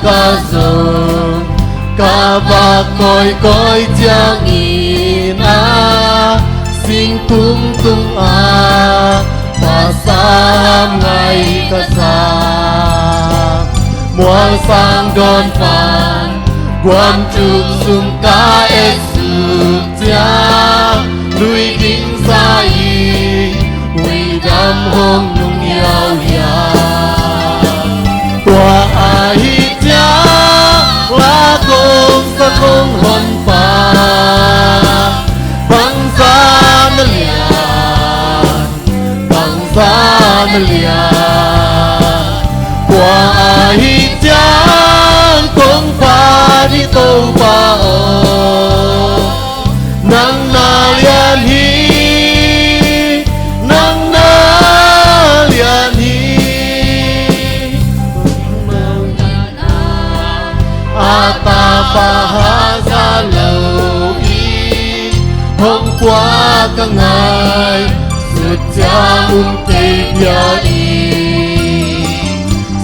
ca dừng ca ba coi chẳng in xin tung tung và sam ngày ca sa muang sang đón phàn quan trục sung ca ế sự cha lui kinh sa y huy đam hông nung yao ya tua ai cha la công sa không hồn pa bang sa na lian tua ai cha công pa đi tô pa o nang na lian hi ta bahasa lâu y hôm qua các ngày sự cha mung tê bia y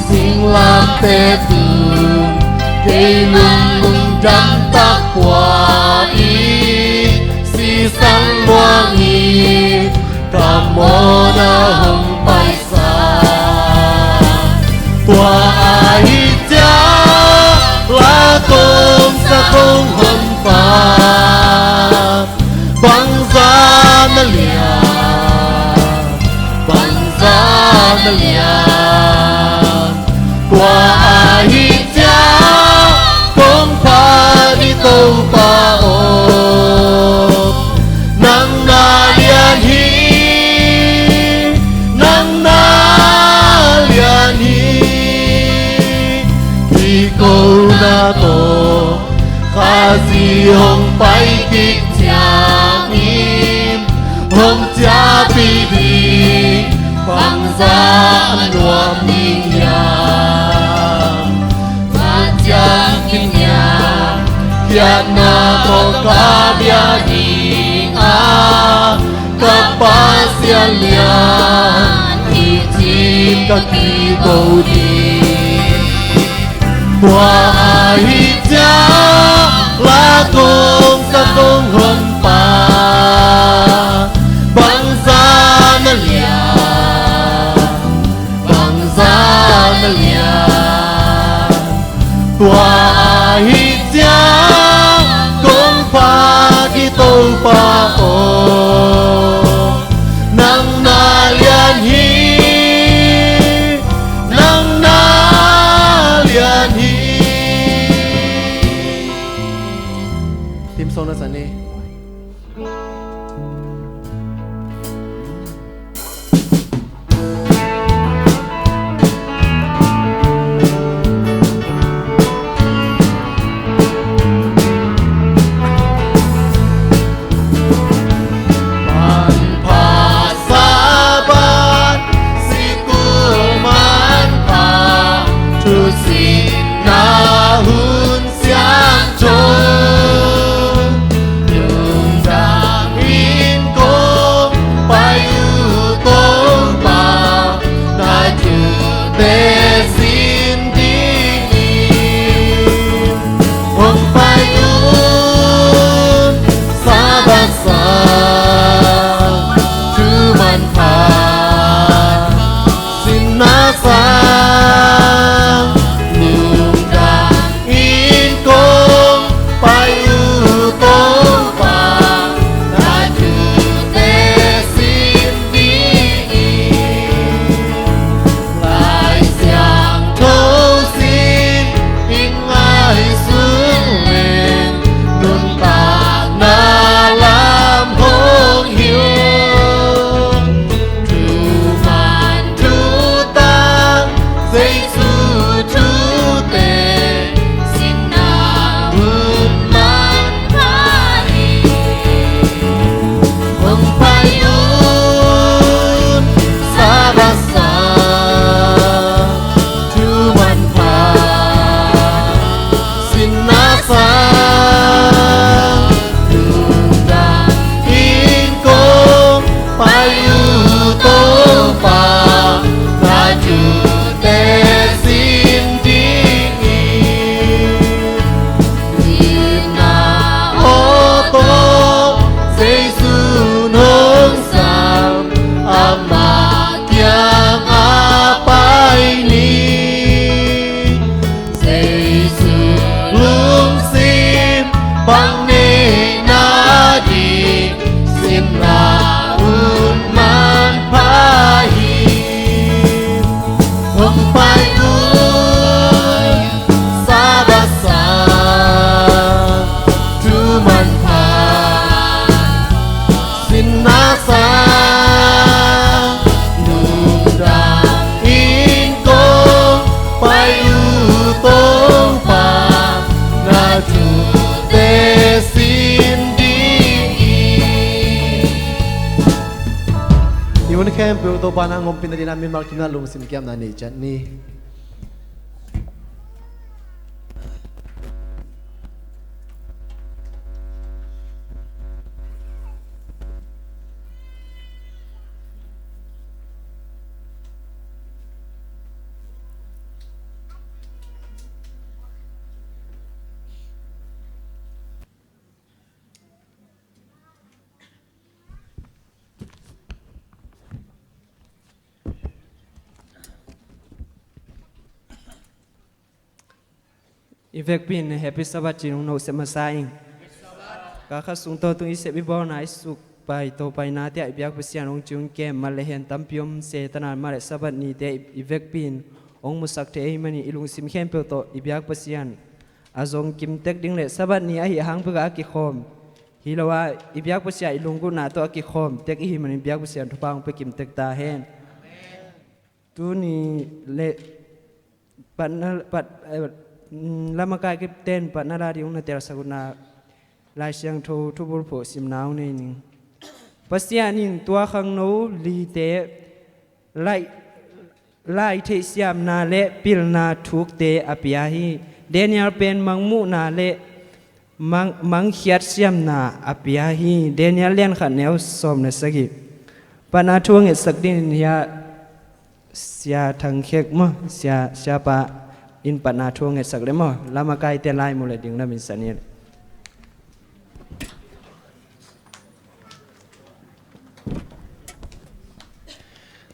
xin làm tê tường cây lung đắm tắc qua y si san moang y cả mô na hồng bay xa tua ai cha la công sa không hồn pa bang za na lian qua ai cha công pa đi tô pa o nang na lian hi khi câu na to kha si hong pai kik chang im hong cha pi di bang za an nuam ning yang ma chang kim yang kiat na to ka bia ding ka pa sia lian hi chim ka ki câu đi qua ai cha la công sa công hồn pa bang za na lian qua ai cha công pa đi tô pa o nang na lian hi song na sani khem pe to pa na ngom pin dina min mar kina lung sim kiam na nei chan ni Ivek pin happy sabat jinung no se masaing ka kha sung to tung ise bi bon ai suk pai to pai na te ibyak pasian ong chung ke malehen tampiom se tanan mare sabat ni te ivek pin ong musak te ei mani ilung sim khem pe to ibyak pasian azong kim tek ding le sabat ni ai hang pe ga ki khom hilawa ibyak pasia ilung gu na to ki khom tek hi mani ibyak pasian thupang pe kim tek ta hen tu ni le pat lama kai ke ten pat na la diung na ter saguna lai siang tho thu bur pho sim naw ne ning pasia ning tua khang no li te lai the siam na le pil na thuk te apia hi Daniel pen mangmu na le mang khiat siam na apia hi Daniel len khan neu som na sagi pana thuang e sak din ya sia thang khek ma sia pa in patna thuang e sak le mo lama kai te lai mo le ding na min sani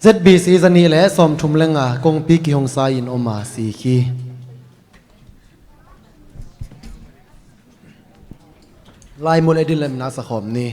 ZBC zani le som thum lenga kong pi ki hong sa in oma si khi lai mo le din lem na sa khom ni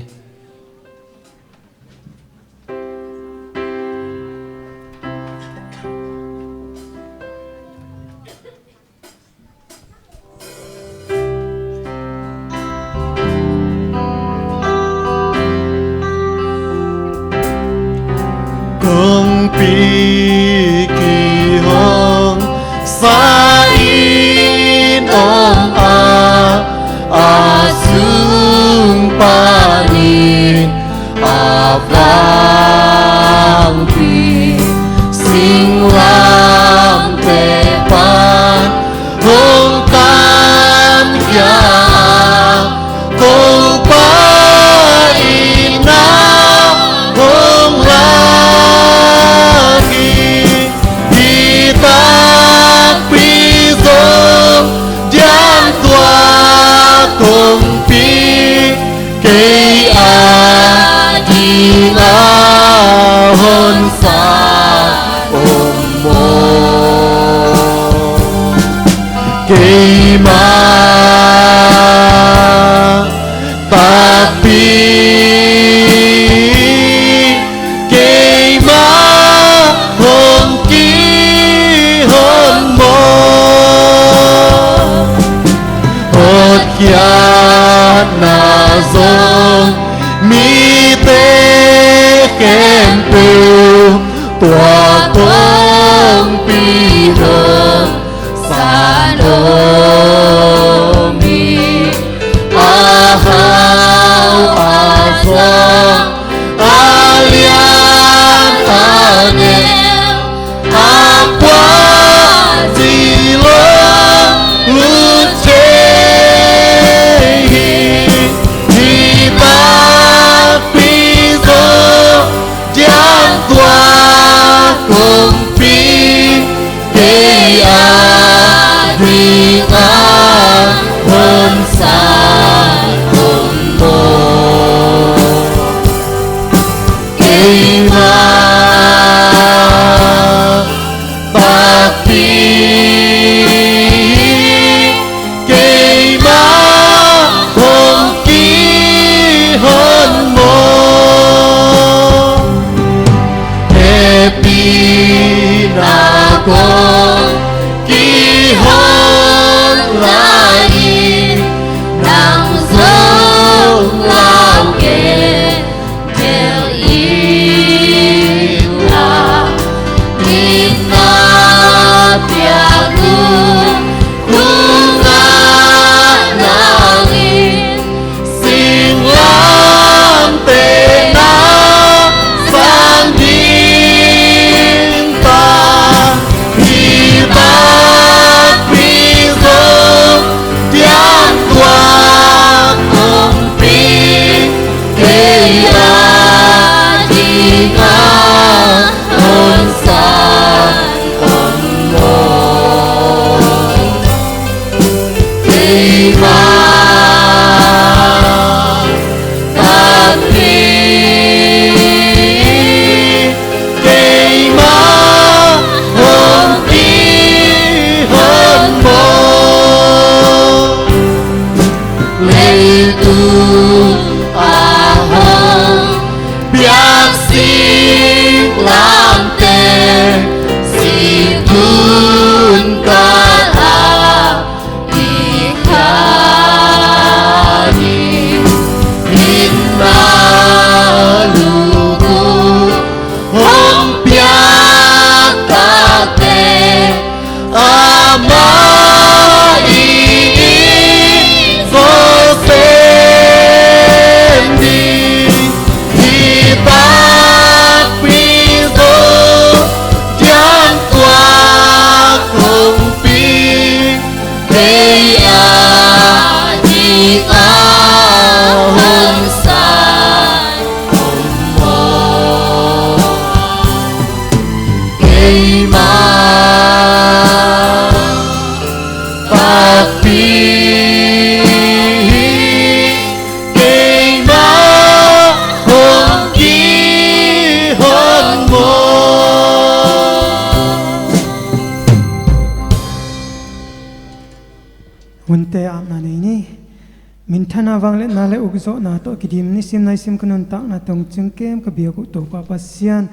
ธนาวังเล่นนาเลอุกโซนาโตกิดิมนิสิมนายสิมขนุนตักนาตงจึงเกมกบียกุโตปาปัสยาน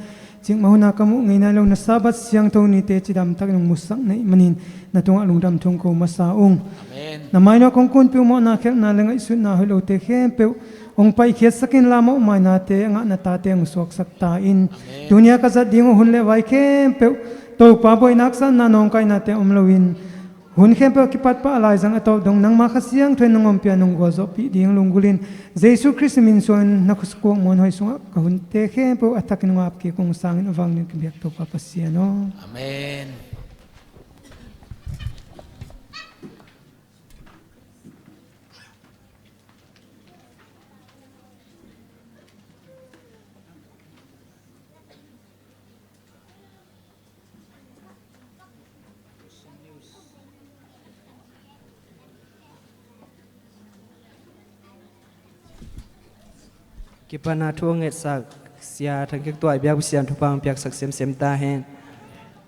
จึงมาหุนากมุไงนาลงนาซาบัสยังโตนิเตจิดำตักนงมุสักในมันินนาตงอลุงดำทงโกมาสาองนาไม่นอกของคุณเปียวมอนาเขลนาเลงไอสุนาฮิโลเตเข้มเปียวองไปเขียนสกินลามอไม่นาเตงะนาตาเตงสวกสักตาอินดุนยากษัตริย์ดิ่งหุ่นเลไว้เข้มเปียวโตปาบอยนักสันนานองไกนาเตอมลวินหุ่นเข้มเปียวกิปัดปะอะไรจังอตอดงนังมาขสียงถวยนงอมเปียนงกอซอปีดิ่งลุงกุลินเยซูคริสต์มินส่วนนักสกุลมอนหอยสุงกหุ่นเตเข้มเปียวอัตตะกินงาบกีกงสังนวังนึกเบียกโตปาปัสยานอาเมนกิปนาทั่วเงตสักเสียทั้งเก็กตัวไอเบียกเสียนทุปังเปียกสักเสียมตาแหน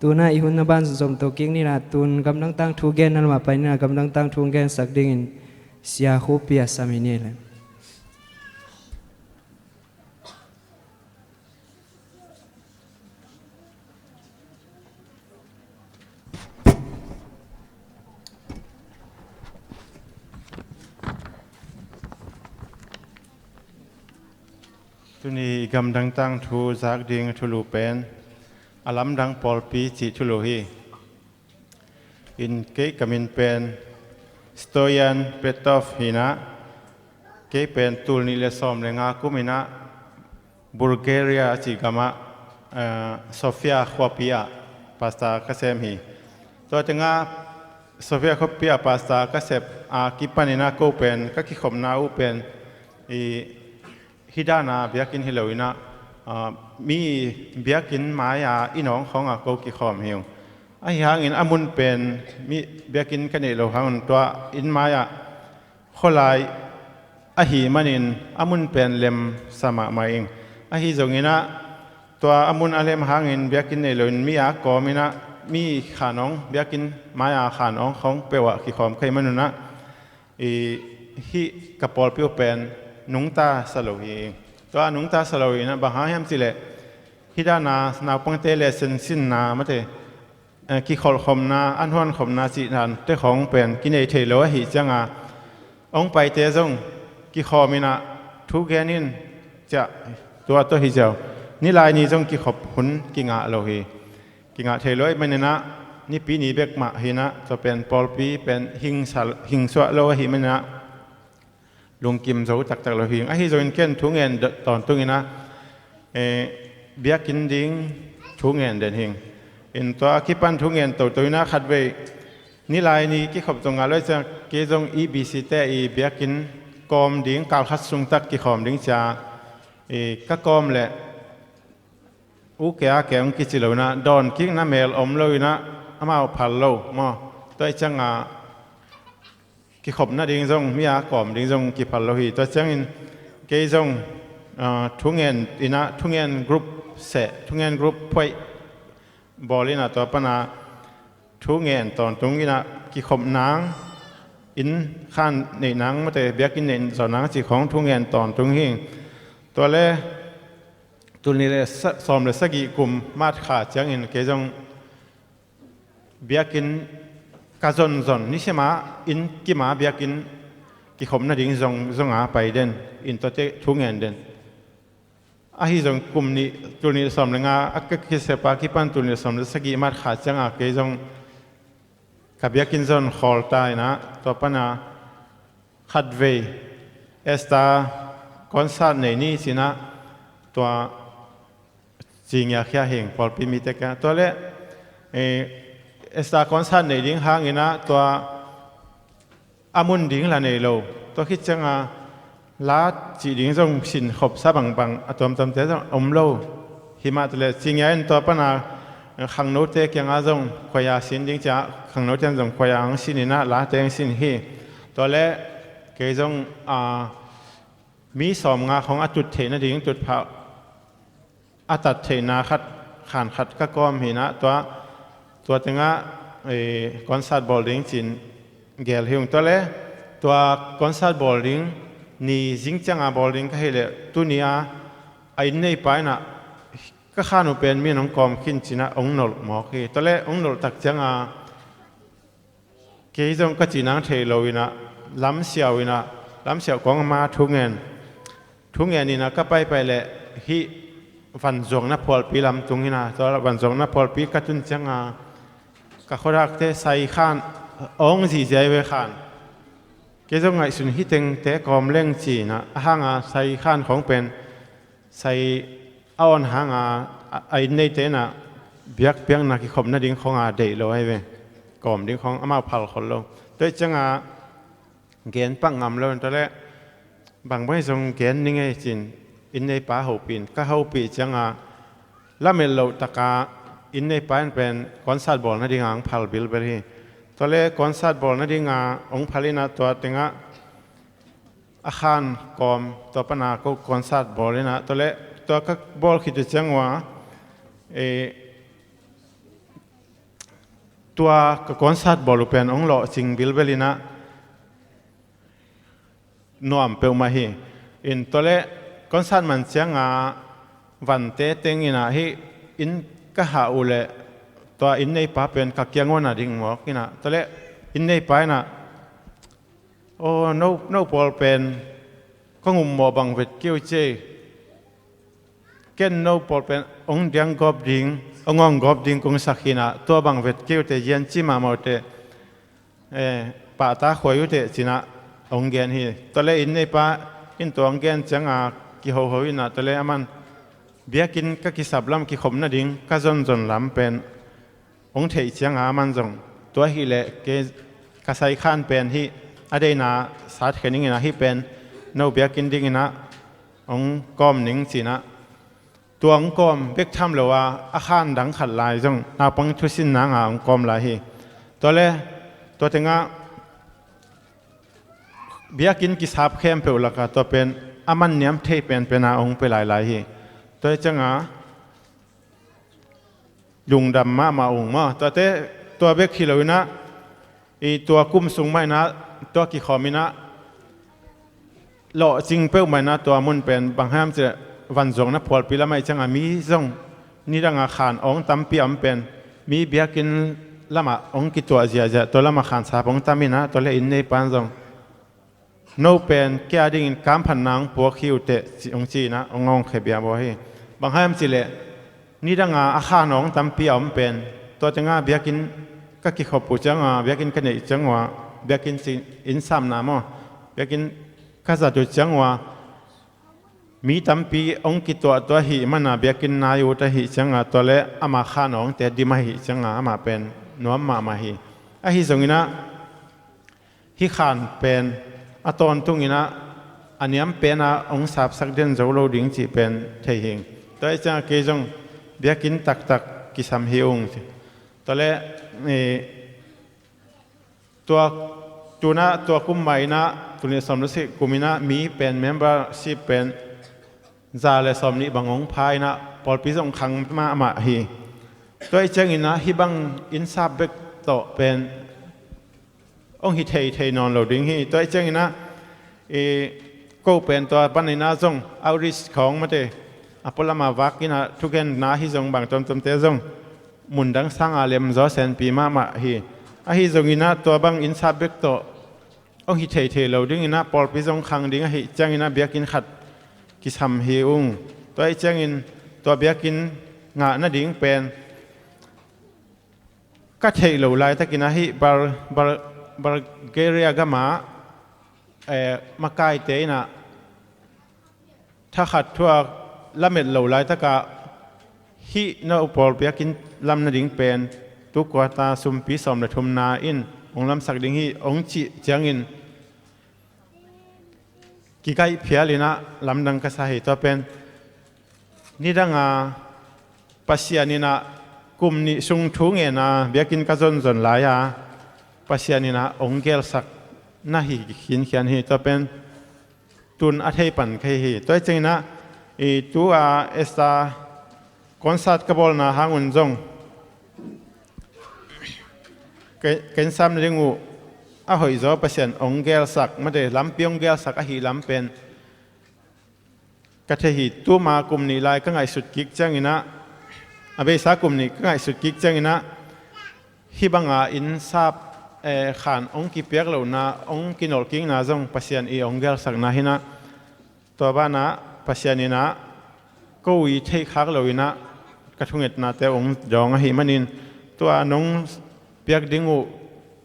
ตัวน่าอีหุ่นนบ้านสมตัวกิ้งนี่นะตุนกำลังตั้งทูเกนนั่นมาไปนี่นะกำลังตั้งทูเกนสักดิ่งเสียคูเปียสามินีเลยตุนีกำดังตั้งทูจากดิ่งทุลูเป็นอลัมดังปอลปีจิทุลูฮีอินเกกามินเป็นสโตยันเปตอฟฮีนะเกเป็นตูลนิเลสอมเลงาคุมินะบูลแกเรียจิกามะโซฟียควอปิอาปาสตาคาเซมฮีตัวจังอาโซฟียควอปิอาปาสตาคาเซปอากิปันินาโกเป็นก็คิขมนาอุเป็นฮิดานาเบียกินฮิโลวินะมีเบียกินหมายาอีน้องของอาโกกิขอมเฮียงไอ้หางอินอามุนเป็นมีเบียกินกันเอโลหางตัวอินหมายาขลายอาหีมันอินอามุนเป็นเลมสมามาเองอาหีจงอินะตัวอามุนอาเลมหางอินเบียกินเอโลอินมีอากอมินะมีขาน้องเบียกินหมายาขาน้องของเปวะกิขอมใครมันนะฮิกระปอลเปียวเป็นนุงตาสโลฮีตัวนุงตาสโลฮีนะบางแห่งสิเลฮิดานาสนาปังเตเลเซนสินนามาเตกิขอลขมนาอันฮวนขมนาจินันเตของเป็นกินเอเทโลหิจังอาองไปเตจงกิขอมินะทุกแกนินจะตัวหิเจ้านี่ลายนี้จงกิขอบหุนกิงาโลฮีกิงาเทโลไม่เนนะนี่ปีนี้เบกมาหินะจะเป็นปอลปีเป็นหิงสวะโลหิมันนะลุงกิมโจตักตักเราหิงไอ้ที่โจนเก้นทุ่งเงินตอนทุ่งนะเบียกินดิ้งทุ่งเงินเดินหิงอินตัวคิปันทุ่งเงินตัวนะขัดไว้นี่ลายนี้กี่ขบตรงอะไรจะเกี่ยงEBCแต่เบียกินกอมดิ้งกาลคัดสุงตักกี่ขอมดิ้งจะก็กอมแหละอุกแก่องกิจิโลนะดอนกิ้งน้ำเมลอมเลยนะอามาพัลโลมอตัวจังกิขบน่าดิ้งจงมีอากอมดิ้งจงกิพัลโลฮีตัวจังอินเกี่ยจงทุ่งเงินอินะทุ่งเงินกรุ๊ปเสทุ่งเงินกรุ๊ปพวยบอลินะตัวปนาทุ่งเงินตอนตรงอินะกิขบนางอินข้านในนางมาแต่เบียกินในสอนนางจีของทุ่งเงินตอนตรงหิงตัวเล่ตัวนี้เลยซ้อมเลยสักกี่กลุ่มมาดขาดจังอินเกี่ยจงเบียกินกาจนนี่ใช่ไหมอินกี่มาเบียกินกี่ขมน่าดิ้งจงไปเด่นอินตัวเจ้ทุ่งเงินเด่นอาฮิจงกลุ่มนี้ตัวนี้สมเลยงาอักกิเสปากิปันตัวนี้สมเลยสักกี่มาขาดจังเกี่ยจงกับเบียกินจนขอลตายนะตัวปนาขัดเวเอสตาคอนซาร์ในนี้สินะตัวจริงอยากแค่เห็นพอปีมีแต่กันตัวเล่เอสตาคอนซาร์ในดิ้งหางอินะตัวอามุนดิ้งละในโลตัวคิดจังลาจีดิ้งจงสินขบซาบังอะตอมตอมเตจงอมโลหิมะตัวเล่จริงอย่างตัวปนาขังโนเตกยังอาจงขยาสินดิ้งจะขังโนเตจงขยาอังสินนะลาเตงสินฮีตัวเล่เกยจงมีสองงาของอจุดเทนะดิ้งจุดเผาอาตัดเทนาขัดขานขัดก็ก้อมหินะตัวจังกอนซาดบอลดิ้งจินเกลหิงตัวเล่ตัวกอนซาดบอลดิ้ง นี่จิงจังอาบอลลิงก็ให้เลยตัวนี้ไอ้ในไปน่ะก็ข้านุเป็นมีน้องกอมขึ้นจีน่ะองนอลหมอคือตอนแรกองนอลตักจังเกี่ยจงก็จีนังเทโลวินะล้ำเสียววินะล้ำเสียวของมาทุกเงินนี่นะก็ไปเลยฮิวันจงนะพอลปีลำตุงนี่นะตอนวันจงนะพอลปีก็จุนจังก็เขารักเตะใส่ข้านองสีใจไว้ข้านเกี่ยจงไงสุนฮิตึงเตะกอมเล่งจีนะห่างใส่ข้านของเป็นใส่เอาอันห่างไอ้ในเตะน่ะเบียกนักขีขบนาดิ้งของเดย์เลยเว้กอมดิ้งของอามาพัลคนลงโดยจังเกณฑ์ปังงำแล้วตอนแรกบางไม่ทรงเกณฑ์นี่ไงจินอินในป่าหูปีนก็หูปีจังแล้วเมลเราตะกาอินในป่าเป็นคอนเสิร์ตบอลนั่นดิ้งพัลบิลเบอรี่ตอนแรกคอนเสิร์ตบอลนั่นดิ้งองพัลินาตัวติงอาคารกอมตัวปนาก็คอนเสิร์ตบอลเลยนะตอนแรกตัวก็บอลคิดจังว่าตัวก็คอนเสิร์ตบอลเป็นองหล่อจริงบิลเบลีนะนวมเปิลมาฮีอินตัวเล่คอนเสิร์ตมันเสียงวันเตะเต็งอินะฮีอินก็หาอุเล่ตัวอินในป่าเป็นกักยังวันดิ่งหมอกอินะตัวเล่อินในป่าน่ะโอ้โนบอลเป็นก็งุมหมอบังเวทเกี่ยวเจเกนโนบอลเป็นองเดียงกอบดิ่งองกอบดิ่งกงสักหินะตัวบังเวทเกี่ยวเตยันจิมาหมดเตป่าตาขวยอยู่เตจินะองเกนฮีตอนแรกอินในป่าอินตัวองเกนจังกิโฮอินะตอนแรกมันเบียกินก็กิสับลำกิขมนาดิ่งก็จนลำเป็นองเทจังมันจงตัวฮีเล่เกกษัยข้านเป็นฮีอะไรนะสาธิตนี้นะฮีเป็นโนเบียกินดิ่งนะองกอมหนิงสินะตัวองกอมเบกทำเลยว่าอาคารดังขัดลายจงนาปังทุสินนางองกอมลายฮีตัวแรกตัวเต็งเบียกินกิสาบเข้มเปล่าละก็ตัวเป็นอามันเนียมเทเป็นองไปหลายฮีตัวจังยุงดำมาองมาตัวเบกขีเลยนะอีตัวกุ้มสูงไม่นะตัวกิขอมินะหล่อจริงเปล่าไม่นะตัวมุนเป็นบางห้ามจะวันจงนะพอลปีละไม่จังมีจงนี่ดังอาคารองตั้มปีอมเป็นมีเบียกินละมาองกิตัวเจียตัวละมาขานสาบองตั้มมินะตัวเล่อินในปันจงโนเป็นแก่ดิ่งการพันนางพวกคิวเตะองจีนะองเขบียบ่ให้บางห้ามสิเละนี่ดังอาคารองตั้มปีอมเป็นตัวจังเบียกินก็กิขบปูจังเบียกินกันเนี่ยจังว่าเบียกินสิอินซ้ำน้ำมั้งเบียกินข้าศึกจังว่ามีตั้มปีองกิตัวหิมันเบียกินนายอุตหิจังตัวเละอามาขานองแต่ดีมาหิจังอามาเป็นนวมมาหิไอหิสงอินะหิขานเป็นตอนตุงินะอันนี้เป็นองสาบสักเดือนจะเราดิ่งจีเป็นเทียงตัวจะเกจงเบียกินตักกิสามหิองตัวเละตัวจูนะตัวกุมใหม่นะตัวนี้สมรสกุมินะมีเป็นเมมเบอร์ชิพเป็นจาเลสมนี้บางองพายนะพอพิจงขังมาฮีตัวเจ้าอินะฮิบังอินซาเบกโตเป็นองฮิเทนอนเราดิ่งฮีตัวเจ้าอินะก็เป็นตัวปันในนาจงเอาริสของมาเตอพอลมาวักอินะทุกคนนาฮิจงบางตมเตจงมุนดังสังอาเลมจอเซนปีมาฮีฮิจงอินะตัวบังอินซาเบกโตองฮิเทเราดิ่งอินะพอพิจงขังดิ่งฮิจังอินะเบียกินขัดกิสามหิวตัวไอ้เจ้าอินตัวเบียกินงาหน้าดิ่งเป็นก็เทเหลวไหลตะกินนะฮิบาร์เกเรียกมามาไกลเตยนะถ้าขัดทั่วละเม็ดเหลวไหลตะกะฮินาอุปอลเบียกินลำหน้าดิ่งเป็นตุกวาตาสุมปีสอมและทุมนาอินองลำสักดิ่งฮิองจิเจียงอินกิไกเพียลินะลำดังกษาเหตุเป็นนี่ดังปัสยานินะกลุ่มนี้สุงทุงเงินะเบียกินกระจนหลายปัสยานินะองเกลสักน่าหิขินเขียนเหตุเป็นตุนอัฐิปันเคยตัวจริงนะตัวเอสตาคอนเสิร์ตกบอลนะหางอุนจงเกินซ้ำเรื่อง a hoi zo pasien ong gel sak ma de lampiong gel sak a hi lampen ka the hi tu ma kum ni lai ka ngai sut kik changina abe sa kum ni ka ngai sut kik changina hi banga in sap khan ong ki pek lo na ong kinol king na zong pasien i ong gel sak na hina to ba na pasien ina ko wi thei khak lo ina ka thunget na te ong jong a hi manin to anong pek dingu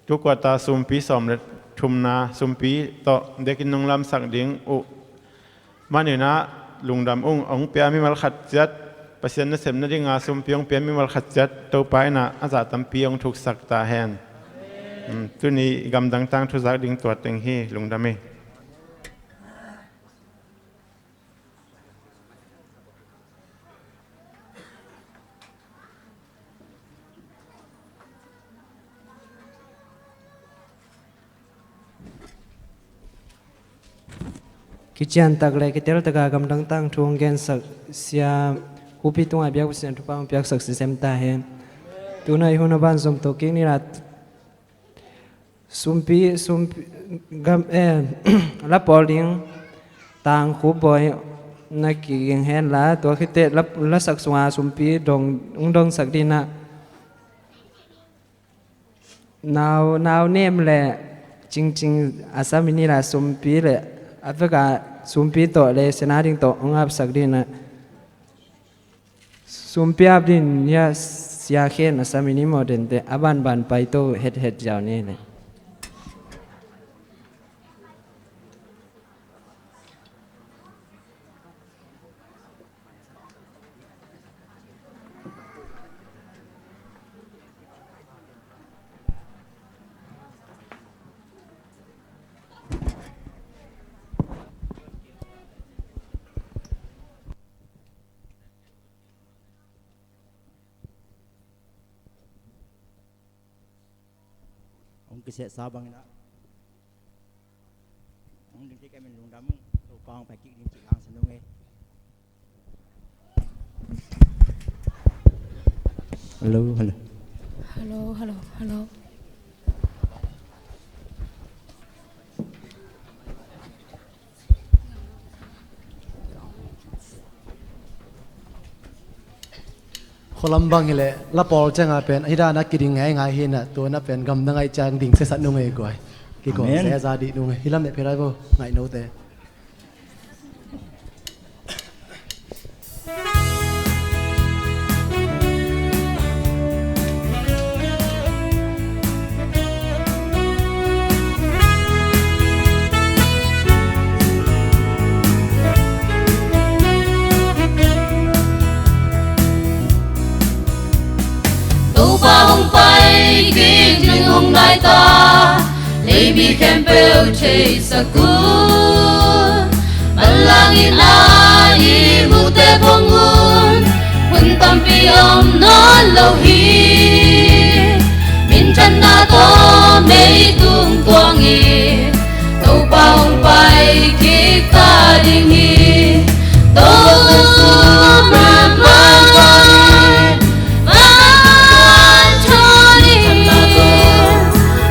tu kwa ta sumpi som le thumna sumpi to dekin nong lam sak ding u manina lungdam ong pia mi mal khat chat pasien na sem na dinga sumpiong pia mi mal khat chat to pai na aza tam piong thuk sak ta hen tu ni gam dang tang thu zak ding to teng hi lungdame kichian tak le kitel taka gam dang tang thuang gen sak sia hupi tung ai biak sian thupa biak sak sem ta hen tunai huna ban som to king ni rat sumpi gam la poling tang khu boy na ki gen hen la to khite la sak suwa sumpi dong sak dina now name le ching asamini la sumpi le Afrika sumpi to le senaring to ongap sakdina sumpi abdin ya sia khen asamini modern te aban ban pai to het jaw ni le cái sẽ sao bằng đó ông đừng thấy cái mình luôn đắm đồ con phải kỹ đi chị ăn xin đúng nghe hello คนลำบากเลยละปอลจังอาเป็นไอ้ด้านนักกินง่ายเห็นอ่ะตัวนับเป็นกำลังไอ้จังดิ่งเสสันนุ่งเองก่อยกี่ก่อนเสียซาดินุ่งเองฮิลามเนี่ยเพลย์บ่ไงโน้ตเต้ hong nai ta lê bi khem bêu chê sa cu balangin ai mu te pongun hun tam pi om no lo hi min chan na to mei tung tuang i to pa hong pai ki ta ding hi to ma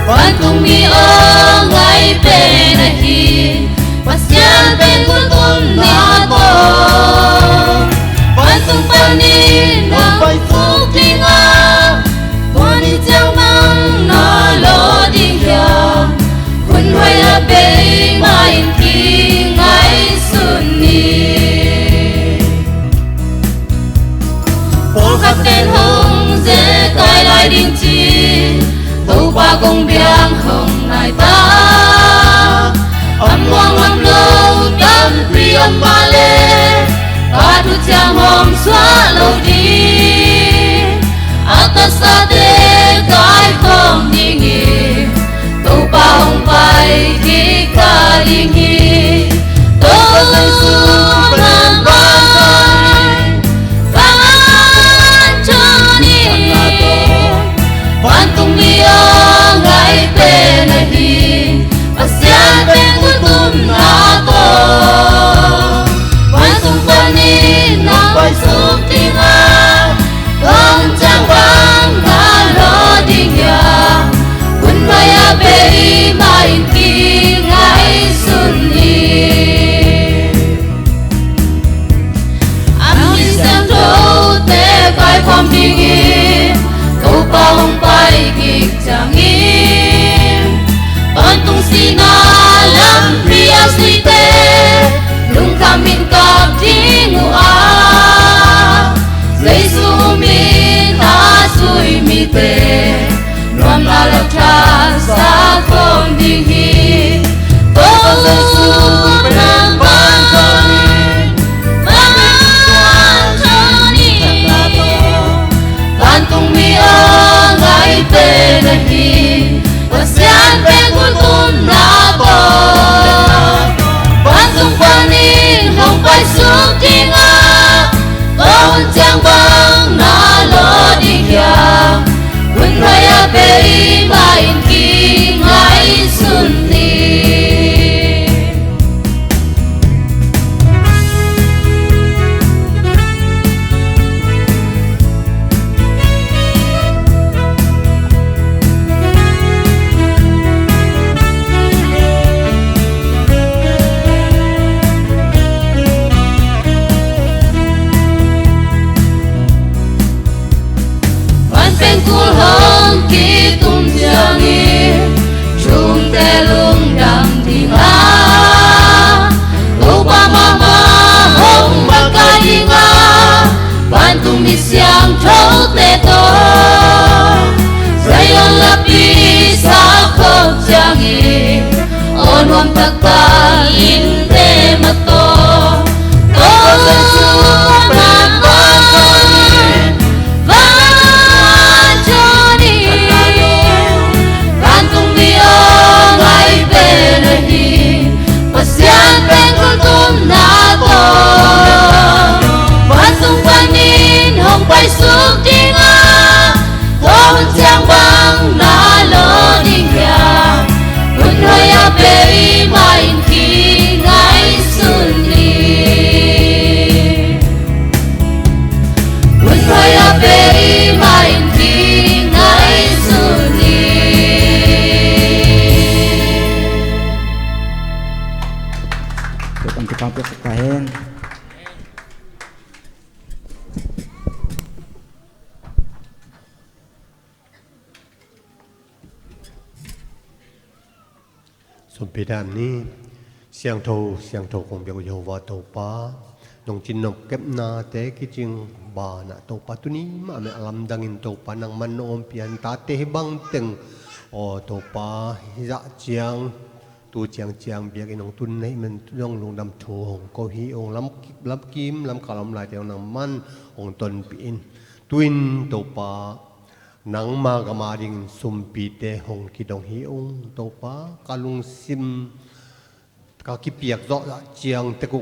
ma tung mi o ngai pe na hi pasyan pe kun tum na to pan tung pan ni na pai fu ting a con ni chang mang na lo ding ya kun hoi a pe mai ki ngai sun ni por khap ten hong ze kai lai ding chi tàu ba công biang hồng nai ta âm quang âm lâu tâm pri âm ba lê ta thu chang hồng xóa lâu đi atas sa de kai không đi nghỉ tàu ba hồng bay khi ca đi nghỉ tàu su nam bay ban cho ni quan tung đi ngai pe na hi pasya pe ku tum na to quan tung pa ni na pai sup ting a con chang bang ga lo ding ya kun mai a pe bay xuống thiên ác con chẳng băng na lo đi giang quân raya beri main ki ngai sunni kul hong ki tum jangi chung te lung dam dinga upa mama hong baka dinga ban tum mi siang thâu te to sayon lapi sa khop jangi onwam tak ta in te mato to man bay xuống thiên ác con chẳng băng na lo đi nhà quân raya beri main ki ngai sunni quân raya beri main ki ngai sunni Tuhan kita berkatakan sum pi đàn ni xiang thâu kong biao yo wa to pa nong chin nok kep na te ki ching ba na to pa tu ni ma me alam dangin to pa nang man om pian ta te bang teng o to pa dạ chiang tu chiang biak inong tun nei men yong lung dam thu hong ko hi ong lam kim lam kalam lai te nang man ong ton pi in tuin to pa nang ma gama ding sum pi te hong ki dong hi ong to pa kalung sim ka ki piak zo la chiang te ku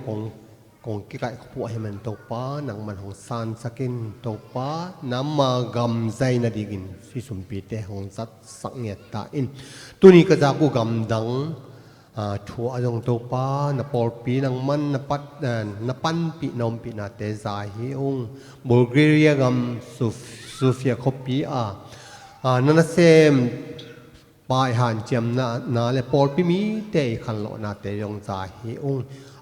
kong ki kai pu ai man to pa nang man hong san sakin to pa nam ma gam zai na digin fi sum pi te hong zat sak nge ta in tuni ka za ku gam dang thu ajong to pa na por pi nang man na pat na pan pi nom pi na te za hi ong Bulgaria gam Sofia kopi nana sem pai han chiam na le por pi mi te khan lo na te yong za hi ong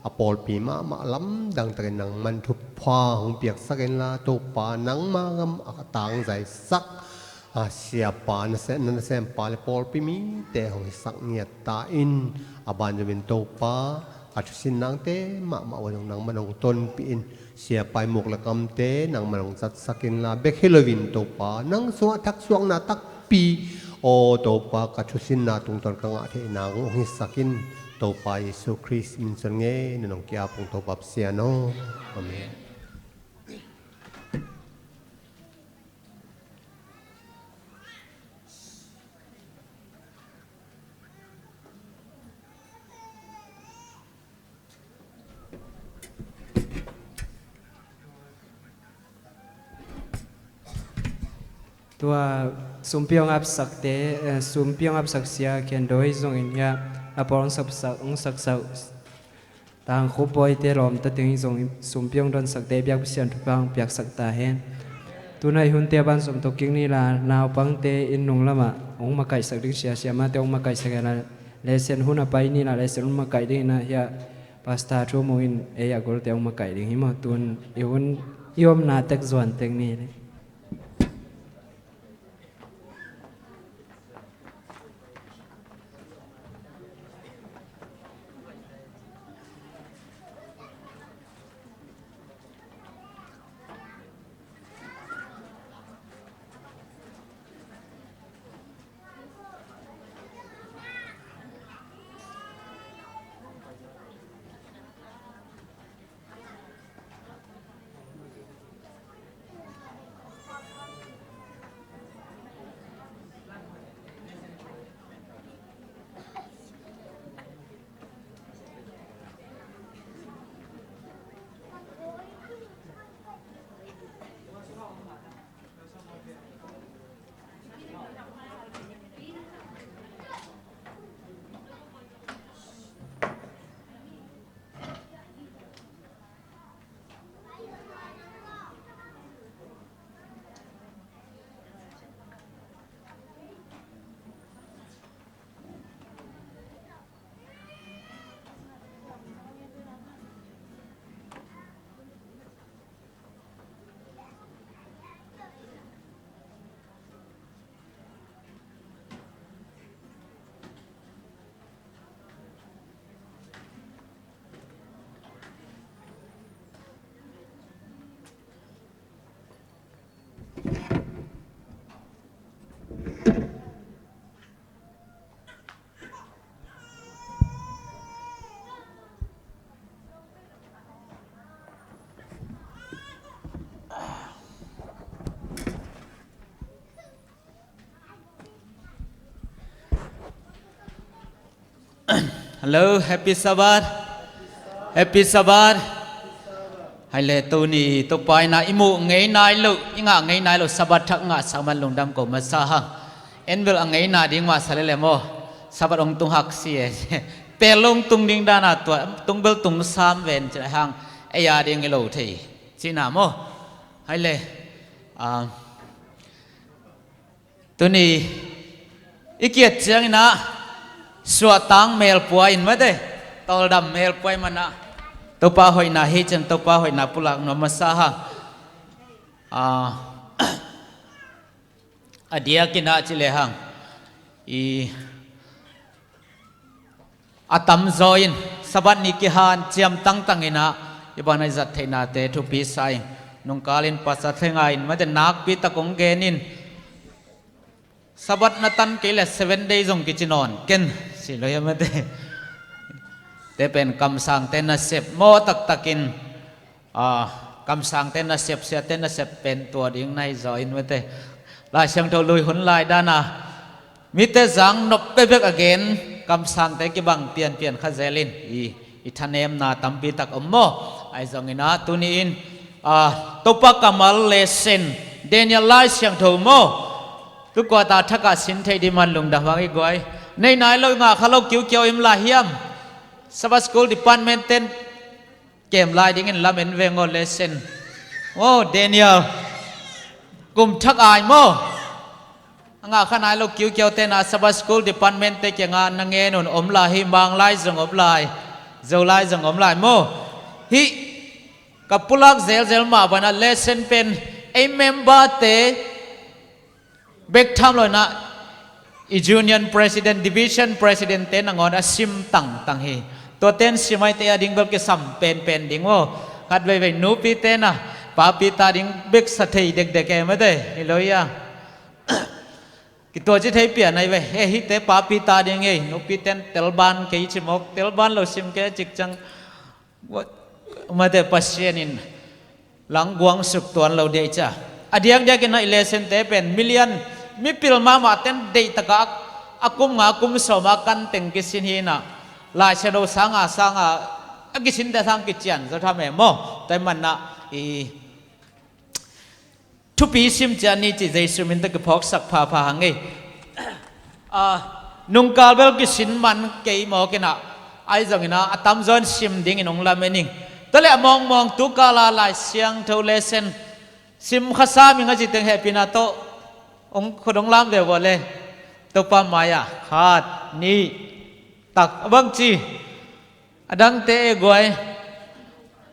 a por pi ma lam dang ta nang man thu pha hong piak saken la to pa nang ma gam tang zai sak sia pa na sem pa le por pi mi te hong sak nia ta in aban jawin to pa sin nang te ma wanong nang manong ton pi in sia pai muk la kam te nang manong zat sakin la bek Halloween to pa nang suwa thak suang na tak pi o to pa ka sin na tung ton ka nga the nang hi sakin to pa Yesu Christ min son nge nong kya pung to pap sia no amenตัวสุมเปียงอับสักเตสุมเปียงอับสักเสียเขียนโดยทรงอินยาอปองสักต่างคุบอยเตลอมตัดถึงทรงสุมเปียงโดนสักเตเบียกเสียนทุกบางเปียกสักตาเห็นตัวในหุ่นเตียบันสมตกิงนี่ลานาวปังเตอินนงละมาองมาไก่สักดึงเสียมาเตองมาไก่สักกันเลเซนหุ่นไปนี่ละเลเซนมาไก่ดิ้งนะยาพาสตาชั่วโมงเอยากรู้เตองมาไก่ดิ้งหิมะตัวนยอมนาตักจวนเต็งนี่เลย อ Hello Happy Sabbath Happy Sabbath hay lệ tu ni tu pai na imu ngei nai lu inga ngei nai lu Sabbath thak nga saman lung dam ko masa hang envel ngei na ding ma salele mo Sabbath ong tung hak si pe long tung ding dana tua tung bel tung sam ven chai hang aya ding lo thei china mo hay lệ tu ni ikiat chiang na sua tang mel puain ma de tol dam mel puai mana topa hoi na hi chen topa hoi na pulak no masaha adia kina chile hang I atam zoin sabat ni ki han chiam tang tangina ibana zat theina te thu pi sai nong kalin pasa thengain ma de nak pi ta kong genin sabat na tan ke le 7 days ong kichinon ken si lo yam te te pen kam sang ten na sep mo tak takin kam sang ten na sep sia ten na sep pen tua ding nai zo in te la sang tho lui hun lai dana mi te zang nop pe bek again kam sang te ki bang pian kha zelin I thanem na tampi tak ommo ai zong ina tuni in topa kamal lesen Daniel lai sang tho mo tu ko ta thaka sin thei di man lung da wangi goi nei nai lo nga khalo kiu im la hiam Sabbath school department ten kem lai ding in lam en vengo lesson oh Daniel kum thak ai mo nga khanai lo kiu ten a Sabbath school department te ke nga nange non om la hi mang lai zong om lai zo lai zong om lai mo hi kapulak zel ma bana lesson pen a member te bek tham lo na I union president division president ten angon asim tang hi to ten simai te ading bel ke sam pen ding wo khat ve nu pi te na pa pi ta ding bek sa thei dek ke ma de hiloya ki to chi thei pia nai ve he hi te pa pi ta ding ei nu pi ten telban ke chi mok telban lo sim ke chik chang ma de pasien in lang guang suk tuan lo de cha adiang ja ke na election te pen million mi pil ma ten dei taka akum nga kum so ma kan teng ki sin hi na la shadow sanga agi sin da sang ki chian zo tha me mo tai man na I thu pi sim chan ni chi jesu min ta ki phok sak pha hangi nung kal bel ki sin man ke mo ke na ai zong ina atam zon sim ding inong la mening tole mong tu kala la siang tho lesson sim khasa mi nga chi teng happy na to ông khudong lam đều gọi lên topa maya khat ni tak bang chi adang te gọi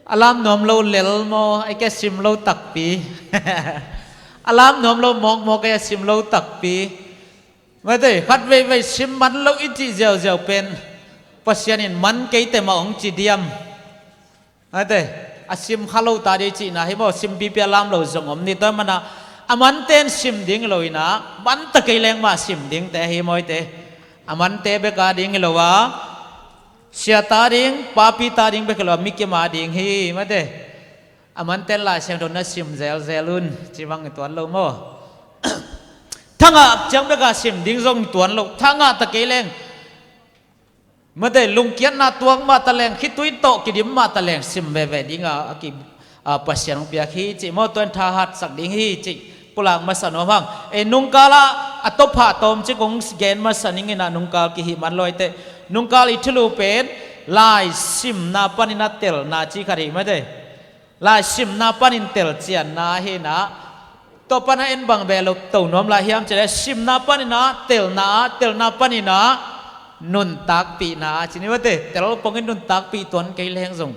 alam nom lo lel mo ai ke sim lo tak pi alam nom lo mo ke sim lo tak pi ma de khat ve sim man lo i chi zeu pen pasian in man ke te ma ong chi diam ma de asim khalo ta de chi na hi mo sim bi pe lam lo zong om ni to mana aman ten sim ding loina man ta kai leng ma sim ding te hi moi te aman te be ka ding lo wa sia ta ding pa pi ta ding be lo mi ke ma ding hi ma de aman ten la sang don na sim zelun chi wang tuan lo mo thanga chang be ka sim ding zong tuan lo thanga ta kai leng ma de lung kian na tuang ma ta leng khitui to ki dim ma ta leng sim ve dinga ki pasian pia khi chi mo tuan tha hat sak ding hi chi pulang masan omang nungkala atopha tom chi kong gen masaning ina nungkal ki hi man loi te nungkal ithlu pen lai sim na panina tel na chi khari ma de lai sim na panin tel chian na he na to pana en bang belo to nom la hiam che sim na panina tel na panina nun tak pi na chi ni ma de tel pongin nun tak pi ton kai leng zong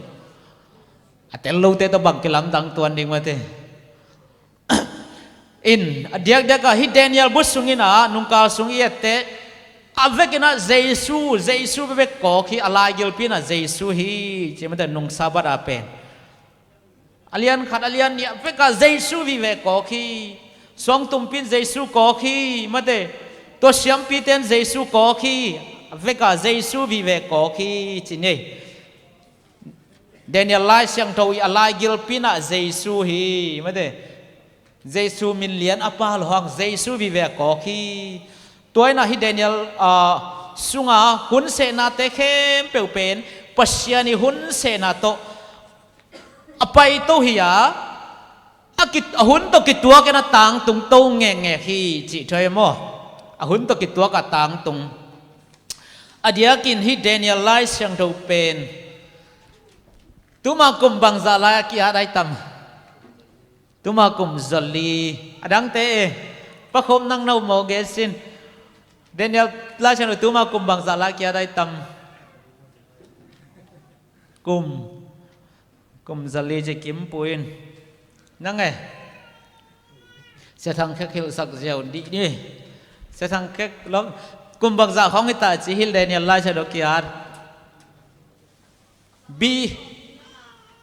atel lo te to bang ke lam dang tuan ding ma te in adiak daka hi Daniel busungina nungkal sungi ete avekina Jesu bebek ko ki alagil pina Jesu hi chimata nung sabat apen alian khat alian ni aveka Jesu vive ko ki song tumpin Jesu ko ki mate to siam piten Jesu ko ki aveka Jesu vive ko ki chine Daniel lai siang thawi alagil pina Jesu hi mate Jesu min lian apa lohang Jesu vive ko ki toy na hi Daniel สุงาหุ่นเสนาเตเข้มเปลวเป็นปัสยานิหุ่นเสนาโตอไปโตเฮียอากิหุ่นโตกิตัวกันต่างตุงโตแง่แง่ฮีจิช่วยมั้งหุ่นโตกิตัวกันต่างตุงอดียกินฮิเดเนียลไลเสียงดูเป็นตุมากุมบังซาลายกิอาได้ตำตุมากุมซอลีอดังเตะประคมนั่งเนาโมเกสินเดเนียลไลเสียงดูตุมากุมบังซาลายกิอาได้ตำกุมซาลีจะกิมปุยนนั่งไงเสียทางแค่เขียวสักเจียวดีนี่เสียทางแค่ล้มกุมบังซาของฮิตาจิฮิลเดเนียลไลเสียงดูกิอาบี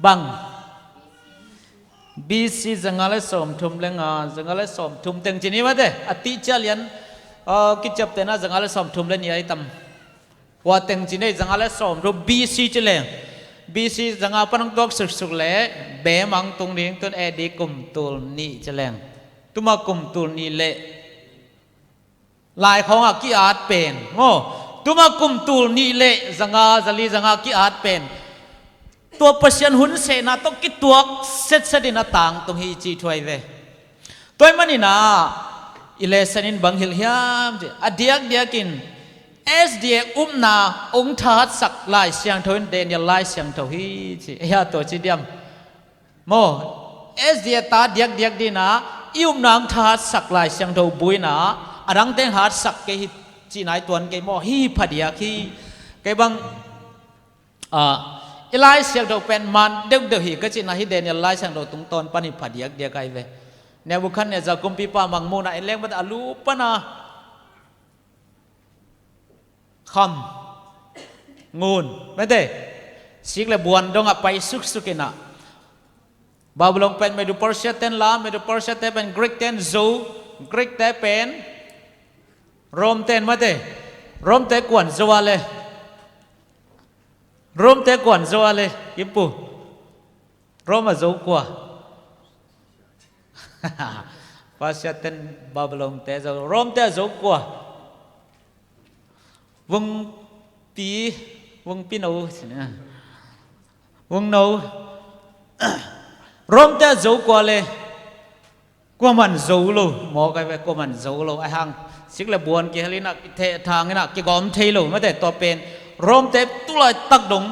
บังบีซีจังอะไรสมทุมเลงจังอะไรสมทุมเต็งจีนี่มาเด้อติจาเลียนกิจจับเตนะจังอะไรสมทุมเลนี่ไอ้ตั้มว่าเต็งจีนี่จังอะไรสมทุมบีซีเจเลงบีซีจังอะไรปนังตอกสุกๆเลยเบมังตรงนี้ต้นเอดีกุมตูลนี่เจเลงตุมากุมตูลนี่เละลายของอากิอาดเป็นโง่ตุมากุมตูลนี่เละจังอาจัลีจังอากิอาดเป็นตัวปัสยันหุ่นเสนาต้องกิตัวเสร็จสดินาต่างตรงฮีจีถวยเวตัวมันนี่นะอิเลสนินบังฮิลฮิมอดียกินเอสเดียนาองค์ทัดสักลายเสียงทวินเดนยาลายเสียงทวีจีเฮียตัวจีเดียมโมเอสเดียตาเดียกดีนะนางทัดสักลายเสียงทบุยนะอรังเตงหัดสักเกฮิจีนายตัวนั้นเกโมฮีพัดยาคีเกบังไล่เสียงเราเป็นมันเด็กๆฮีก็จีน่าฮิเดนไล่เสียงเราตรงตอนปนิพัดยักเดียกไอเวเนี่ยบุคคลเนี่ยจะกุมปีปามังมูนะไอเลี้ยงมันอาลูปนะคำงูนไม่ได้สิกเลยบวนดงไปสุกินะบาบลงเป็นไม่ดูปอร์เชเตนลาไม่ดูปอร์เชเตเป็นกรีกเตนซูกรีกเตเป็นโรมเตนไม่ได้โรมเตกวนซัวเลยรวมแต่ก่อนโจอะไรยิปูรวมมาโจกว่าภาษาเต็นบาบลงแต่โจรวมแต่โจกว่าวงปีโนสินะวงโนรวมแต่โจกว่าเลยกว่ามันโจโลหมอกันไปกว่ามันโจโลไอ้หังสิกเลยบวนกี่ฮลินักเททางนี่นักกี่กอมเทโลไม่แต่ตัวเป็นรวมเต็มตุลายตักดง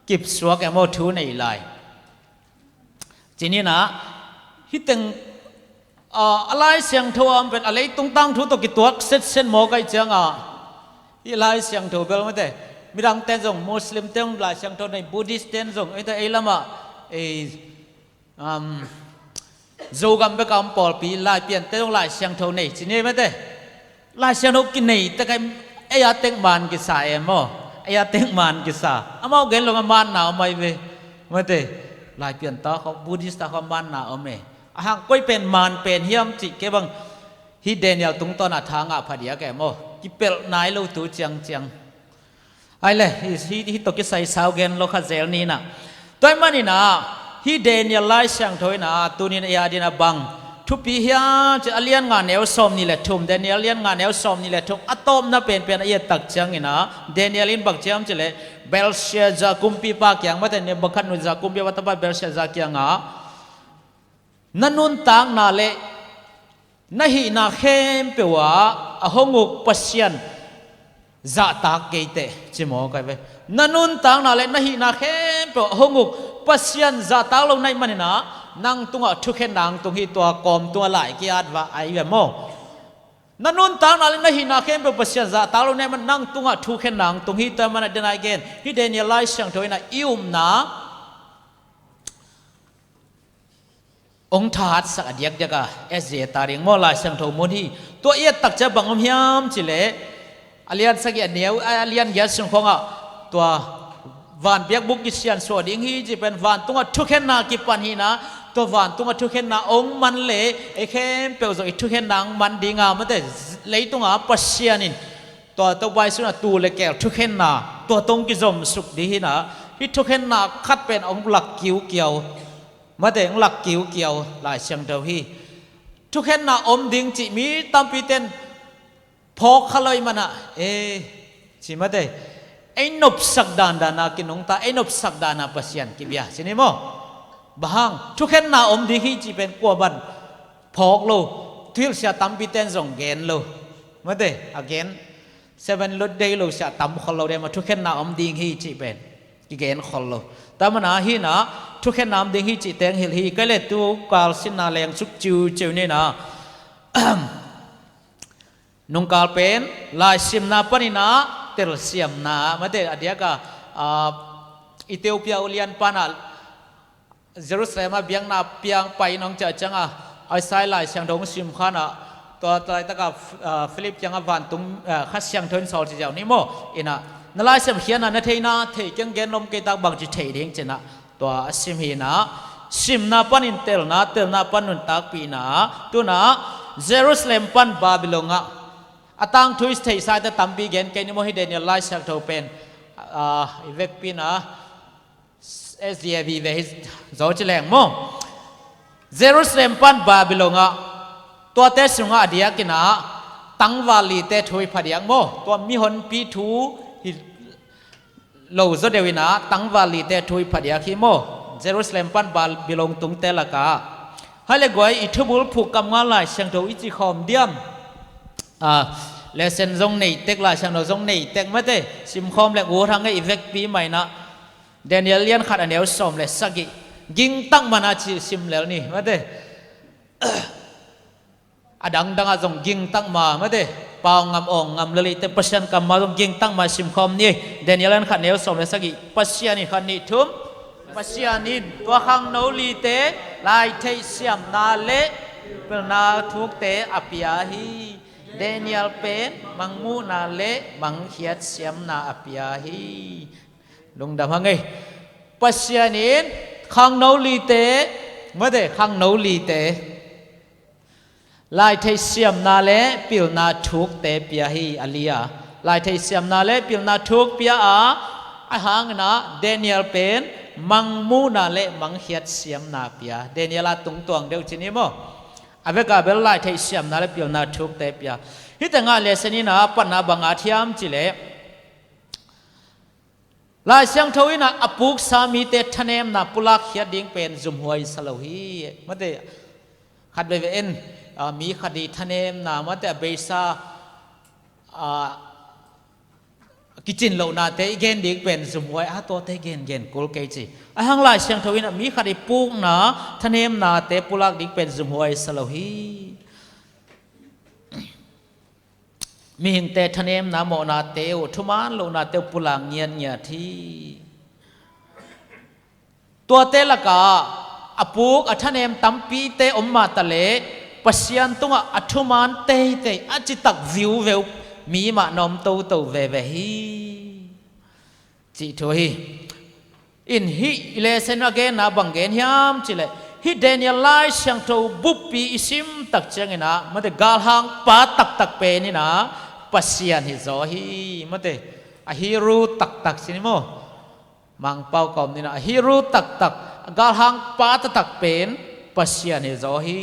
กิบสวกแอมโมทูในลายจีนี่นะฮิตังอะไรเสียงทวมเป็นอะไรตรงตั้งทุตกิตัวเส้นหมอไกจังอะไรเสียงทวเบลไม่ได้มีดังเต้นส่งมุสลิมเต้นลายเสียงทวในบุดิสเต้นส่งไอ้แต่ไอ้ละมาไอ้โจกัมเบกัมปอลปีลายเปลี่ยนเต้นลายเสียงทวในจีนี่ไม่ได้ลายเสียงทวกินในแต่ไงไอ้ยาเต็งมันกิสาเอ็มโอไอ้ยาเต็งมันกิสาอามาเกลลงมันหนาวไม่เว้ยไม่ได้ลายเปลี่ยนตาเขาบูดิสตาเขามันหนาวไหมหากก้อยเป็นมันเป็นเฮียมจิเก็บังฮิเดนยาตรงต้นทางพัดยาแกโมกิเปลนายเราตัวเจียงไอ้เลยฮิตกิใส่สาวเกนโลคาเซลนี่นะตัวมันนี่นะฮิเดนยาไล่เสียงถอยนะตัวนี้ยาดีนะบังทุปีเฮียจะเลียนงานแนวสมนี่แหละทุ่มเดนเนียลเลียนงานแนวสมนี่แหละทุ่มอะตอมน่ะเป็นไอ้ตักจังนี่นะเดนเนียลินบักเจียมจะเลยเบลเชียจะกุมปีปากยังไม่แต่เนี่ยบักขันนุจะกุมปีวัตถุเบลเชียจะยังนั่นนุ่นต่างนาเลน่าหินาเข้มเปว่าหงุกปัสยันจะตากเกยเตจิโมกันไปนั่นนุ่นต่างนาเลน่าหินาเข้มเปว่าหงุกปัสยันจะตากลงในมันนะนั่งตัวทุกข์นางตรงที่ตัวกอมตัวไหลกีอาดว่าไอ้แบบโมนั่นนุ่นต่างนาเลน่าหินาเข้มเปว่าปัสยันจะตากลงในมันนั่งตัวทุกข์นางตรงที่ตัวมันเดินไอเกนที่เดนยาไลเสียงถอยน่ะอิ่มนะองค์ทัดสักเดียกกะเอสเจตาริงมอลายสังทมุนีตัวเอียตักจะบังอมยามจิเลอเลียนสักเดียวอเลียนยัดสังของตัววันเบียกบุกิเชียนสวดอิงฮีจีเป็นวันตุงทุกเห็นนากิปันฮีนะตัววันตุงทุกเห็นนาองมันเละไอ้เข้มเปลวจากทุกเห็นนางมันดีงามมันแต่เลยตุงปัสเชียนินตัวใบสุนัขตูเล็กแก่ทุกเห็นนาตัวตรงกิจมสุขดีฮีนะที่ทุกเห็นนาคัดเป็นองหลักกิ้วเกี่ยวมาแต่หลักกิ้วเกี่ยวหลายเชียงเดียวฮีทุกเห็นนาอมดิ่งจิมีตามปีเต็นพอขลอยมันอะ ชิมาเตไอ้นบสักดานดานากินนงตาไอ้นบสักดานาปัสยันกิบยาสินี่โมบางทุกเห็นนาอมดีฮีจีเป็นกัวบันพอกโลทิลเสียตั้มปีเตนส่งเกนโลมาเตagain 7 ลดเดย์โลเสียตั้มคนเราเดมาทุกเห็นนาอมดีฮีจีเป็นกิเกนคนโลแต่มันอาฮีนะทุกเห็นนามดีฮีจีเตงฮิลฮีก็เลยตัวกาลสินาแรงสุกจิวนี่นะนงกาลเป็นลายซิมนาปนินาเตลเซียมนามาเตอเดียกาอิเธโอเปียอุลิยันปานาเยรูซาเล็มเบียงนาเปียงไปน้องเจจังไอไซไลเสียงดงซิมขานะตัวตายตะกับฟิลิปยังวันตุงขัดเสียงทนสอลเจ้านี่โมอินะนั่นไลเสียมเขียนนะเทน่าเทจังเกนลมเกตักบางจิเทเด้งเจนะตัวซิมฮีนะซิมนาปันินเตลนาปันุนตักปีนะตัวนะเยรูซาเล็มปันบาบิโลงะอาตังทวิสเทสายแต่ตั้มปีเกนเกนิโมฮิเดนิลไลเสียงโทเป็นอีเวกปีนะSDAV เวหิโจเจแรงโมเยรูซาเล็มปันบาบิโลงะตัวเตสุงะเดียกินะตังวาลีเตถอยพเดียงโมตัวมีหนปีทูโลโซเดวินะตังวาลีเตถอยพเดียกิโมเยรูซาเล็มปันบาบิโลงตุงเตละกาให้เลกวยอิทุบุลผูกกำงานลายเชียงโตอิจิคอมเดียมเลเซนจงในเต็กลายเชียงโตจงในเต็กไม่เตซิมคอมเลกวัวทางไอเวกปีใหม่นะเดนิเอลเลียนขัดอันเดียวสมเลยสักกี่ยิงตั้งมานาชิซิมแล้วนี่มาเด้อดังอาจงยิงตั้งมามาเด้ปาวงำองงำเลยแต่ปัสยันกำมาจงยิงตั้งมาซิมคอมนี่เดนิเอลเลียนขัดเดียวสมเลยสักกี่ปัสยันนี่ขัดนี่ทุ่มปัสยันนี่ตัวข้างโนลีเตลายเทเซียมนาเละเป็นนาทุกเตอภิยาฮีเดนิเอลเป็นมังมูนาเละมังเขียดเซียมนาอภิยาฮีลงดำฮังไงปัสยานินขังโนลีเตเมื่อเดขังโนลีเตลายเทเซียมนาเลปิลนาทุกเตปียฮีอลียาลายเทเซียมนาเลปิลนาทุกปียอาไอหางนะเดนิเอลเป็นมังมูนาเลมังเฮียดเซียมนาปียเดนิเอลตุงตวงเดียวจีนี่มั้งอาเวกาเบลลายเทเซียมนาเลปิลนาทุกเตปียฮิตงาเลสนีนะปันนาบังอาทิยามจิเลลายเสียงทวินะอปุกสามีเตทเนมนะปุลักเขียดิงเป็นจุมหวยสลาฮีมาเตขัดไปเอ็นมีคดีทเนมนะมาเตเบซากิจินเหล่านาเตเกนดิงเป็นจุมหวยตัวเตเกนกุลเกจิหังลายเสียงทวินะมีคดีปุกนะทเนมนะเตปุลักดิงเป็นจุมหวยสลาฮีมีหินเตทเนมนาโมนาเตวทุมานโลนาเตวปุลังเงียนเงียทีตัวเตละกาอปุกอัทเนมตัมปีเตอมมาตะเลปัสยันตุงอัทุมานเตอจิตักวิวเววมีมานอมโตเวเวฮีจิโตฮีอินฮิเลเซนวเกนาบังเกนยามจิเลฮิเดนิเอลไลเชียงโตบุปปีอิซิมตักเจงนะมาเตกาลหังปาตักเปนี่นะปัสยันฮิโซฮีมาเตอฮิรูตักสินิโมมังเป้ากอมนี่นะอฮิรูตักกาลหังปาตักเป็นปัสยันฮิโซฮี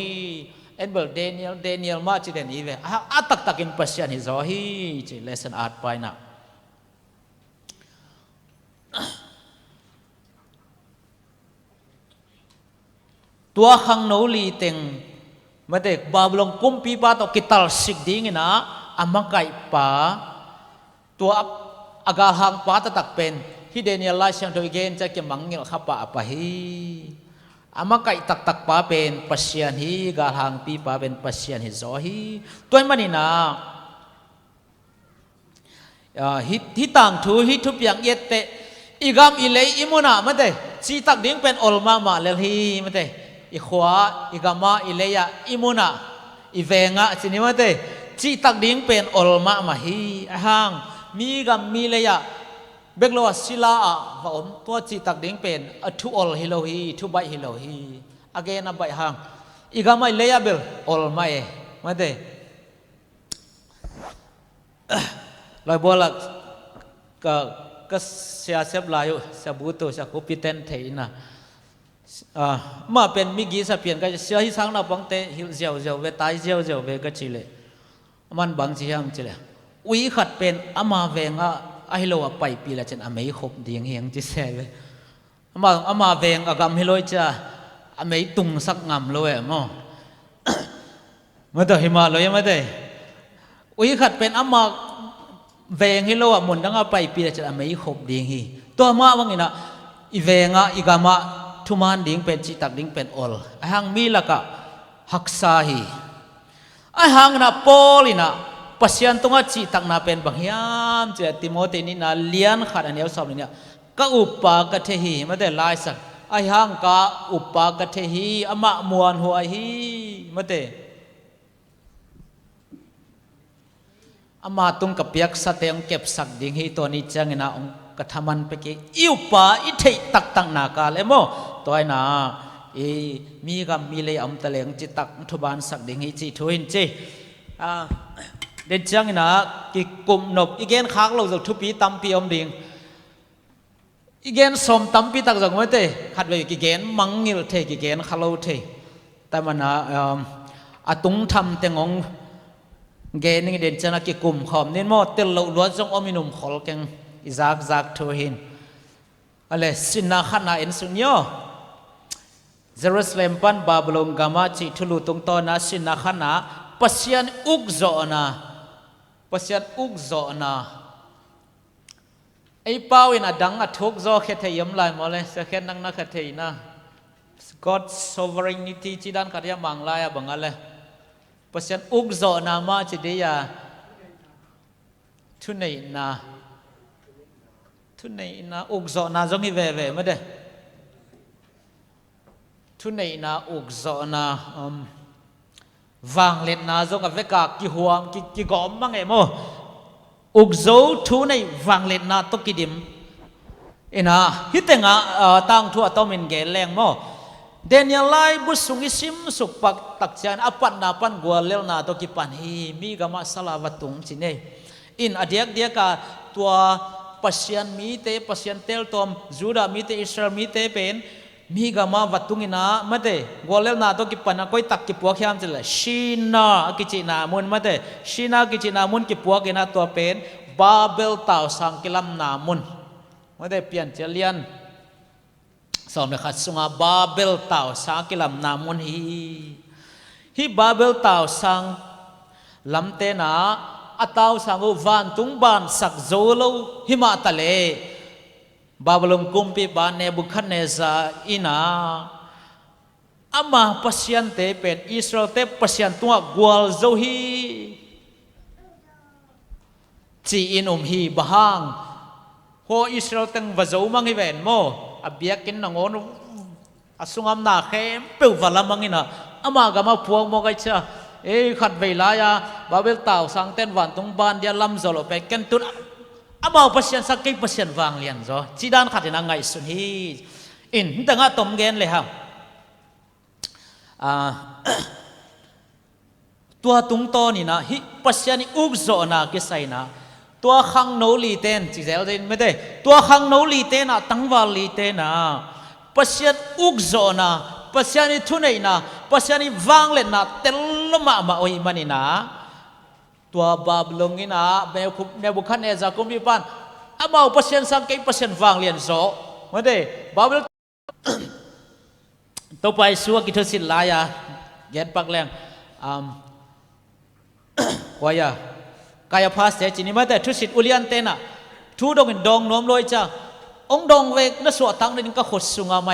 เอ็นเบลเดนิเอลมาจิเดนีเวอาตักอินปัสยันฮิโซฮีจิเลสันอาร์ตไปนะตัวขังโนลีเต็งมาเด็กบาบลงกุมปีปาตอกิตัลสิกดิ้งนะอามังไก่ป่าตัวอากาหังป่าตักเป็นฮิเดเนียลไลเชียงโดยเกนจะเก็บมังเงลขับป่าปะฮีอามังไก่ตักป่าเป็นปัสยันฮีกาหังปีป่าเป็นปัสยันฮิโซฮีตัวมันนี่นะฮิตังทูฮิทุบยังเยตเตอีกามอิเลอิมุนะมาเด็กชีตักดิ้งเป็นอลมาเลฮีมาเด็กอีขวาอีกามาอีเลยะอิมุนะอีเวงะสินิมาเตจีตักดิ้งเป็นอลมาฮีห่างมีกามมีเลยะเบกโลศิลาว่าตัวจีตักดิ้งเป็นทุอลฮิโลฮีทุใบฮิโลฮีอเกนใบห่างอีกามาอีเลยะเบลอลมามาเตลอยบัวลักก็เสียเสพลายเสียบุตรเสียคุปิเตนเทนะมาเป็นมิกิสเปียนก็เสียที่สังเราบังเตหิวเจียวเวตายเจียวเวก็ชิเลมันบังเจียมชิเลวิขัดเป็นอามาเวงะ ไอโลไปปีละเจนอเมย์ขบเดียงเฮียงจิเสเลยอามาเวงอากำฮิโลจ้าอเมย์ตุงสักงำเลยมั้งมาเถอะหิมาเลยมาเถอะอุ้ยขัดเป็นอามาเวงฮิโลหมุนตั้งไปปีละเจนอเมย์ขบเดียงฮีตัวมาว่าไงนะอีเวงอีกามาทุมานดิ้งเป็นจิตักดิ้งเป็นอลไอหังมีละกะฮักซาฮีไอหังนะโปลินะปัสยันตรงจิตักนาเป็นบางยามเจติโมเตนี่นะเลียนขัดอันเดียวสอบเนี่ยก็อุปากะเทหีมาเดลายสักไอหังก็อุปากะเทหีอมะมวนหัวฮีมาเดอามาตุงกับเปียกสเตียงเก็บสักดิ้งฮีตัวนี้จังนะองกทมันไปกี่อิวปาอิเทตักตังนากาเลโมตัวไอ้นามีกับมีเลยอมตะเลงจิตักทุบานสักดิ้งฮีจิทุนจีเดินจังนะกิกุมนบอีเกนค้างเราจะทุปีตั้มปีอมดิ่งอีเกนสมตั้มปีตักจังไม่เตะขัดไปกิเกนมังงิลเทกิเกนขลุ่เทแต่มันนะอาตุงทำแต่งงเกนนี่เดินจังนะกิกุมขอมนี่โมเตลล้วนจงอมินุมขอลกังอิจากทัวหินอะไรสินาขันนาเอ็นสุญญ์เยรูซาเล็มปันบาบิโลนกามาจิทุลุตรงตอนนั้นสินาขันนาปัสยันอุกโจนาปัสยันอุกโจนาไอ้เป้าอินาดังอัทุกโจเขตยมลายมาเลยสักแค่นั่งนักเขตยนะ God's sovereignty จีดันขัดยามังลายบังอะไรปัสยันอุกโจนามาจิเดียทุนไหนนะทุนไหนนะอุกโจนาจงฮิเว่ไม่ได้ทุนไหนนะอุกโจนาวางเล็ดนาจงกับเวกากิหัวกิกอมมั้งไงโมอุกโจทุนในวางเล็ดนาตกิดิมนะฮิตเตงะตั้งทั่วต้มินเกลแรงโมเดนยัลไลบุสุงิซิมสุปักตักจานอปันนาปันกัวเลวนาตกิปันฮีมีกามาสลาวัตุงจินเนอินอเดียกกาตัวปัสยันมีเตปัสยันเตลตอมจูดามีเตอิสราเอลมีเตเป็นมีกามาวัตุงินะมาเตกัวเลวนาตกิปันนะก้อยตักกิปัวขยามจิเลยชีนากิจินามุนมาเตชีนากิจินามุนกิปัวกินาตัวเป็นบาเบลตาวสังกิลัมนามุนมาเตเปลี่ยนเจริญสอนเลยขัดสุงาบาเบลตาวสังกิลัมนามุนฮีบาเบลตาวสังลำเตนะอัตาวสังอุวันตุงบานสักโจโลหิมาตะเลบาบลงกุมปีบานเนบุคันเนซาอินาอามาปัสยันเตเป็นอิสราเอลเตปัสยันตัวกัวลโจฮีจีอินฮีบฮังโฮอิสราเอลตังวะโจมังฮิเวนโมอับยากินนงอนอสุงามนาเข้มเปิววัลมังอินะอามากามาพวงโมกัยชาขัดเวลายาบาเบลตาวสังเต้นวันตรงบ้านเดียลำโจโลไปกันตุนอามาปัสยันสักกี่ปัสยันวางเลียนโจจีดานขัดยังไงสุนฮีอินแต่งาตมเกนเลยฮะตัวตุงโตนี่นะฮิปัสยันอุกโจนากิไซนะตัวขังโนลีเตนจีเซลเดนไม่ได้ตัวขังโนลีเตนะตั้งวาลีเตนะปัสยันอุกโจนาปัสยานิทุนเองนะปัสยานิวังเล่นนะเตลมาโอยมันนี่นะตัวบาบลงนี่นะเนบุคันเนซาคุมพิพันอามาปัสยานสังเกตปัสยานวังเลียนโซมาเดบาบลต่อไปสัวกิทศิลายาเย็นปักแรงวายากายภาษาจีนี่มาแต่ทุสิตอุลิยันเตนะทุดงดงน้อมลอยจ้าองดงเวกนัสวตังนี่ก็ขดสุงาไม่